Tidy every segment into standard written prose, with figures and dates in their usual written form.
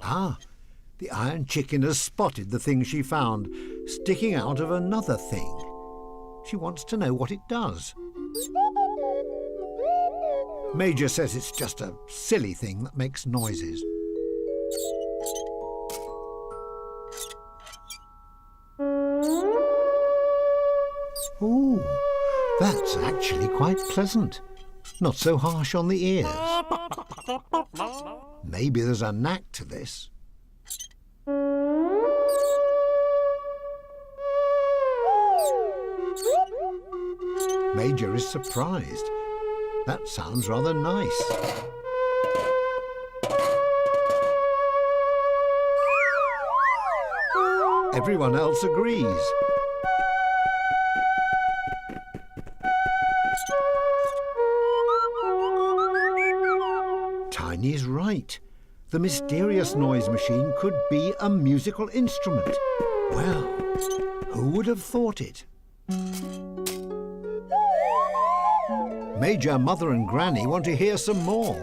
Ah, the Iron Chicken has spotted the thing she found, sticking out of another thing. She wants to know what it does. Major says it's just a silly thing that makes noises. Ooh, that's actually quite pleasant. Not so harsh on the ears. Maybe there's a knack to this. Major is surprised. That sounds rather nice. Everyone else agrees. Tiny's right. The mysterious noise machine could be a musical instrument. Well, who would have thought it? Major, Mother and Granny want to hear some more.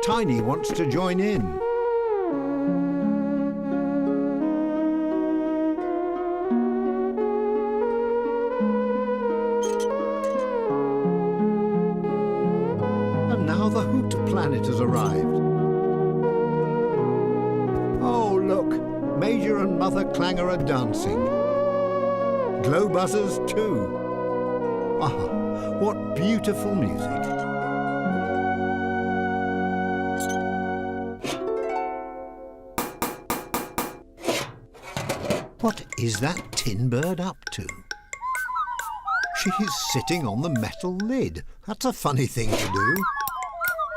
Tiny wants to join in. And now the Hoot planet has arrived. Oh, look, Major and Mother Clanger are dancing. Glow buzzers too. Ah, what beautiful music. What is that tin bird up to? She's sitting on the metal lid. That's a funny thing to do.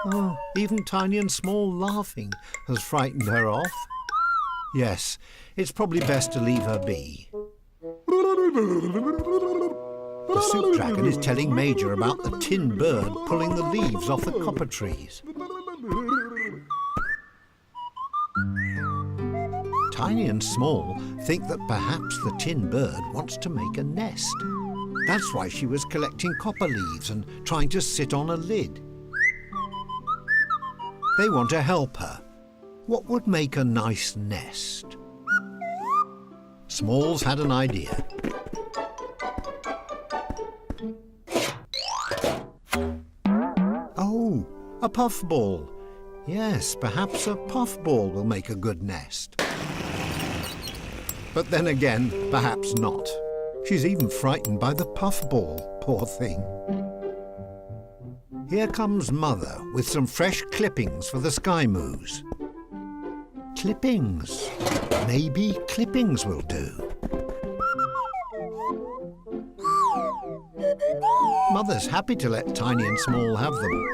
Oh, even Tiny and Small laughing has frightened her off. Yes, it's probably best to leave her be. The soup dragon is telling Major about the tin bird pulling the leaves off the copper trees. Tiny and Small think that perhaps the tin bird wants to make a nest. That's why she was collecting copper leaves and trying to sit on a lid. They want to help her. What would make a nice nest? Smalls had an idea. Oh, a puffball. Yes, perhaps a puffball will make a good nest. But then again, perhaps not. She's even frightened by the puffball, poor thing. Here comes Mother with some fresh clippings for the sky moos. Clippings. Maybe clippings will do. Mother's happy to let Tiny and Small have them.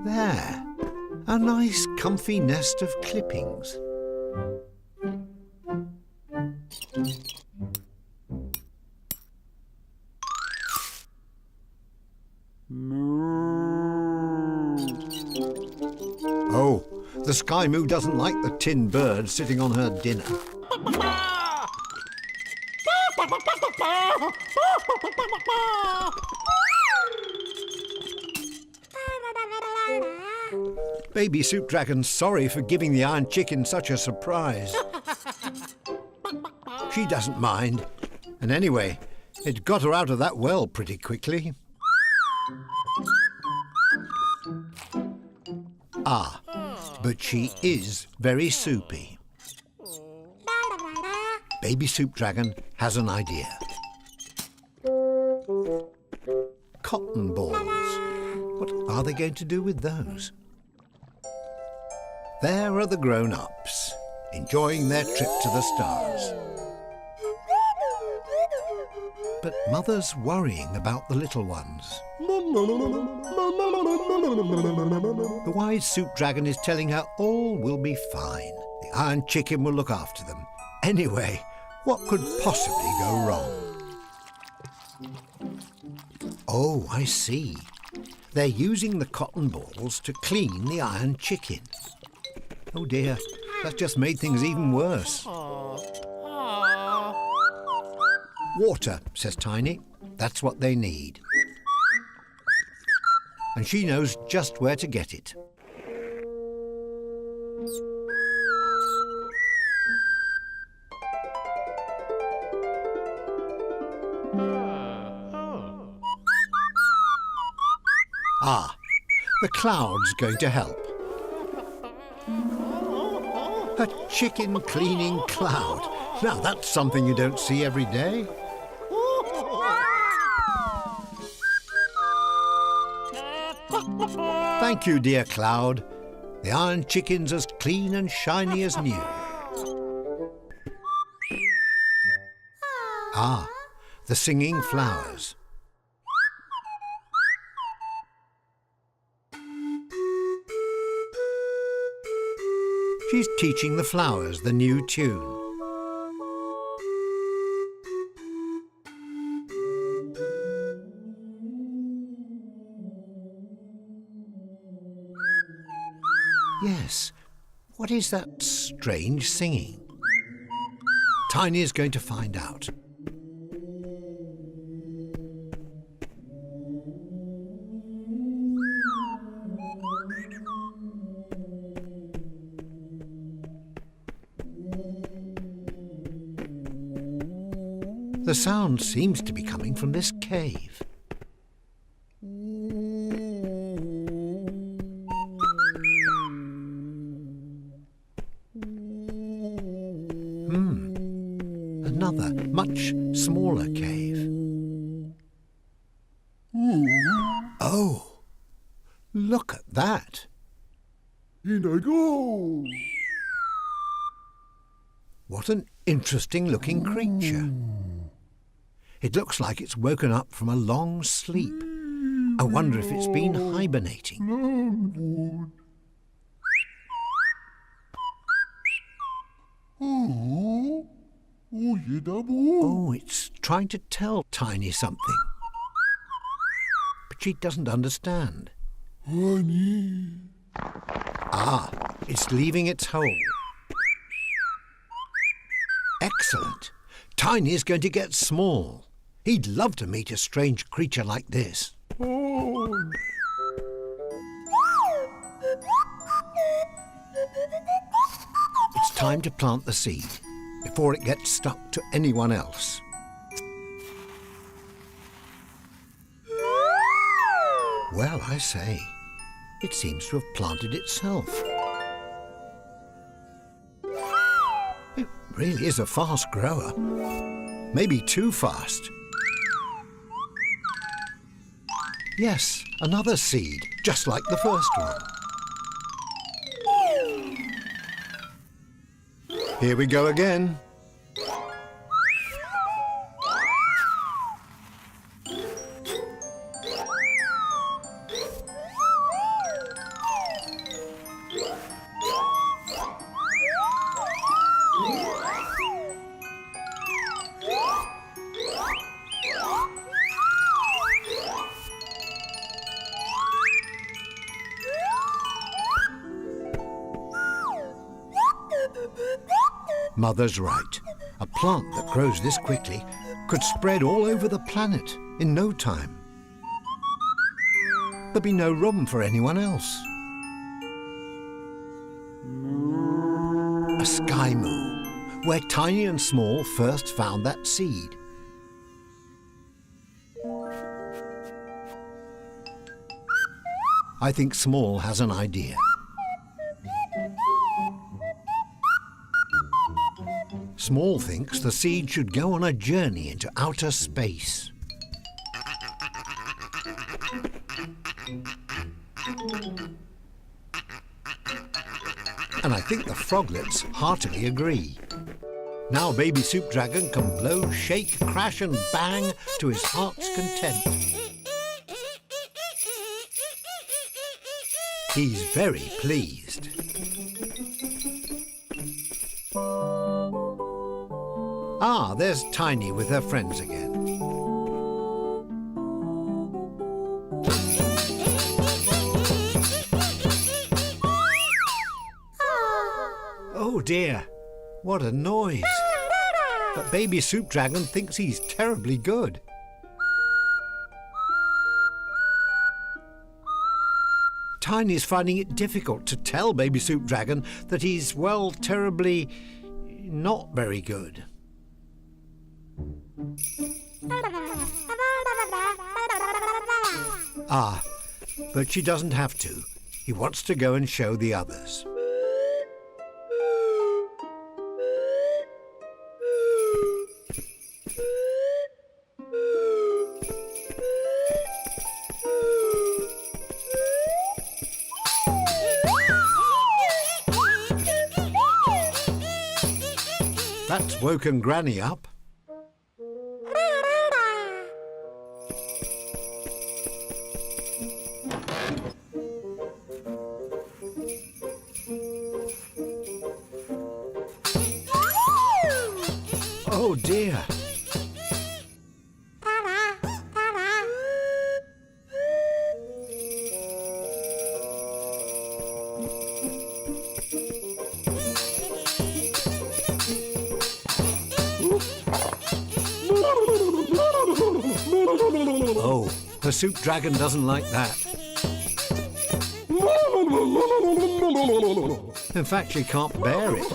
There, a nice comfy nest of clippings. Oh, the Sky Moo doesn't like the tin bird sitting on her dinner. Baby Soup Dragon's sorry for giving the Iron Chicken such a surprise. She doesn't mind. And anyway, it got her out of that well pretty quickly. Ah, but she is very soupy. Baby Soup Dragon has an idea. Cotton balls. What are they going to do with those? There are the grown-ups, enjoying their trip to the stars. But Mother's worrying about the little ones. The wise Soup Dragon is telling her all will be fine. The Iron Chicken will look after them. Anyway, what could possibly go wrong? Oh, I see. They're using the cotton balls to clean the iron chicken. Oh dear, that's just made things even worse. Water, says Tiny. That's what they need. And she knows just where to get it. Ah, the cloud's going to help. A chicken cleaning cloud. Now that's something you don't see every day. Thank you, dear cloud. The iron chicken's as clean and shiny as new. Ah, the singing flowers. She's teaching the flowers the new tune. Yes, what is that strange singing? Tiny is going to find out. The sound seems to be coming from this cave. Another, much smaller cave. Oh, look at that. In I go. What an interesting-looking creature. It looks like it's woken up from a long sleep. I wonder if it's been hibernating. Oh, it's trying to tell Tiny something. But she doesn't understand. Honey. Ah, it's leaving its hole. Excellent. Tiny is going to get small. He'd love to meet a strange creature like this. Oh. It's time to plant the seed before it gets stuck to anyone else. Well, I say, it seems to have planted itself. It really is a fast grower. Maybe too fast. Yes, another seed, just like the first one. Here we go again. Mother's right. A plant that grows this quickly could spread all over the planet in no time. There'd be no room for anyone else. A sky moo, where Tiny and Small first found that seed. I think Small has an idea. Small thinks the seed should go on a journey into outer space. And I think the froglets heartily agree. Now Baby Soup Dragon can blow, shake, crash and bang to his heart's content. He's very pleased. Ah, there's Tiny with her friends again. dear, what a noise. But Baby Soup Dragon thinks he's terribly good. Tiny's finding it difficult to tell Baby Soup Dragon that he's, well, terribly not very good. Ah, but she doesn't have to. He wants to go and show the others. That's woken Granny up. Oh dear. Oh, the Soup Dragon doesn't like that. In fact, she can't bear it.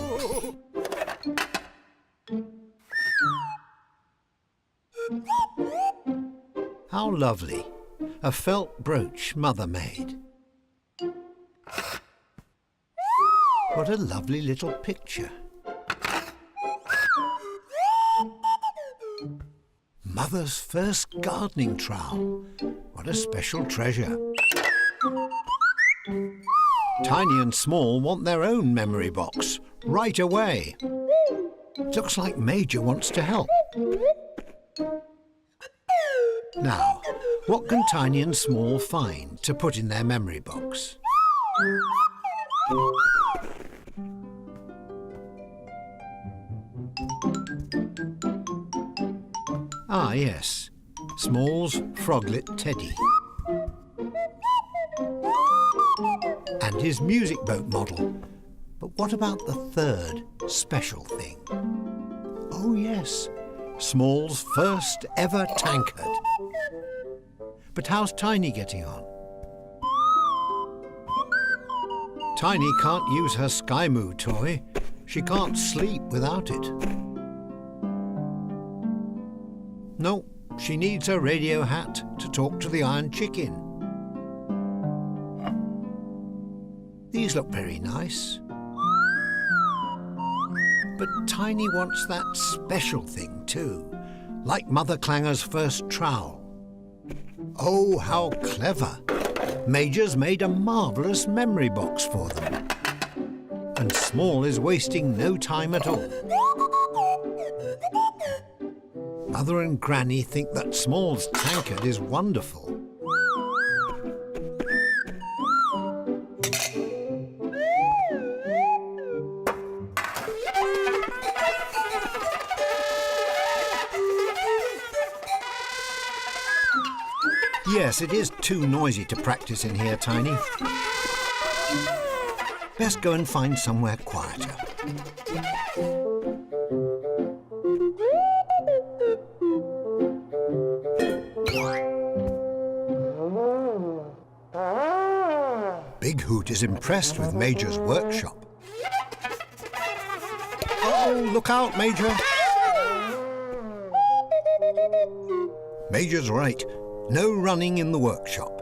How lovely. A felt brooch Mother made. What a lovely little picture. Mother's first gardening trowel. What a special treasure. Tiny and Small want their own memory box right away. Looks like Major wants to help. Now, what can Tiny and Small find to put in their memory box? Ah, yes, Small's Froglet Teddy. And his music boat model. But what about the third special thing? Oh, yes, Small's first ever tankard. But how's Tiny getting on? Tiny can't use her Sky Moo toy. She can't sleep without it. No, she needs her radio hat to talk to the Iron Chicken. These look very nice. But Tiny wants that special thing too, like Mother Clanger's first trowel. Oh, how clever! Major's made a marvellous memory box for them. And Small is wasting no time at all. Mother and Granny think that Small's tankard is wonderful. Yes, it is too noisy to practice in here, Tiny. Best go and find somewhere quieter. Big Hoot is impressed with Major's workshop. Oh, look out, Major! Major's right. No running in the workshop.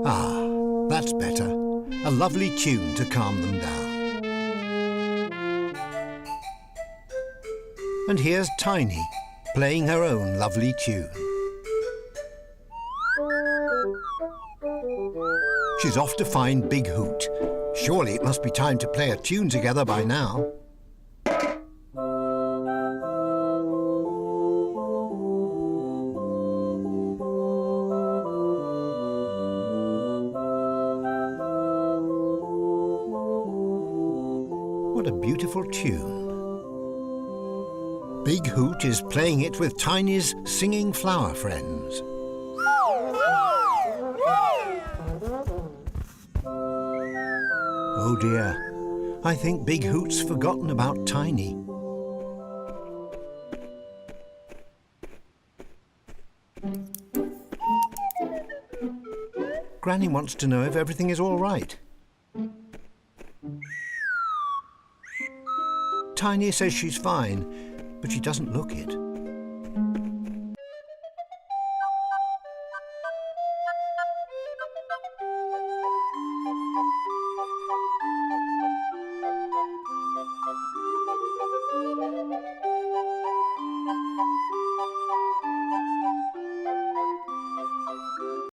Ah, that's better. A lovely tune to calm them down. And here's Tiny, playing her own lovely tune. She's off to find Big Hoot. Surely it must be time to play a tune together by now. What a beautiful tune. Big Hoot is playing it with Tiny's singing flower friends. Oh dear, I think Big Hoot's forgotten about Tiny. Granny wants to know if everything is all right. Tiny says she's fine, but she doesn't look it.